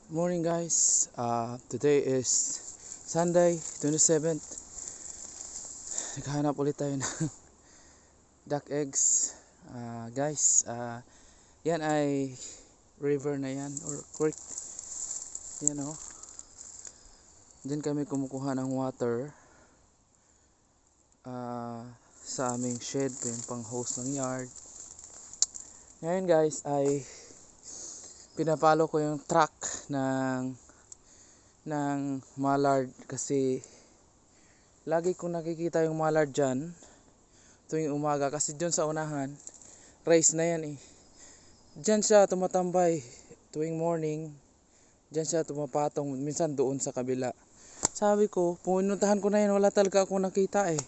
Morning guys, today is Sunday 27th. Naghahanap ulit tayo ng duck eggs. Guys, yan ay river na yan or creek. Yan o. Diyan kami kumukuha ng water sa aming shed, yung pang hose ng yard. Ngayon guys ay pinapalo ko yung track ng mallard kasi lagi kong nakikita yung mallard dyan tuwing umaga kasi dyan sa unahan race na yan eh. Dyan siya tumatambay tuwing morning, dyan siya tumapatong, minsan doon sa kabila. Sabi ko pumuntahan ko na yan, wala talaga akong nakita eh.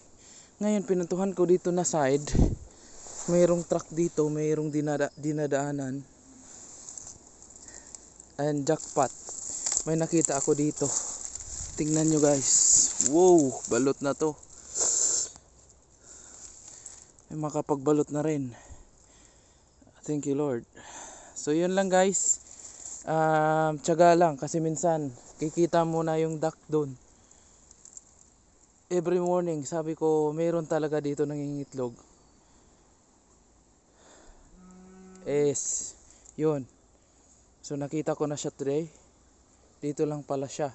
Ngayon pinuntuhan ko dito na side, mayroong truck dito, mayroong dinadaanan. Ayan, jackpot. May nakita ako dito. Tingnan nyo guys. Wow, balot na to. May makapagbalot na rin. Thank you Lord. So yun lang guys. Tiyaga lang kasi minsan kikita mo na yung duck doon. Every morning sabi ko mayroon talaga dito nangingitlog. Yun. So nakita ko na siya today. Dito lang pala siya.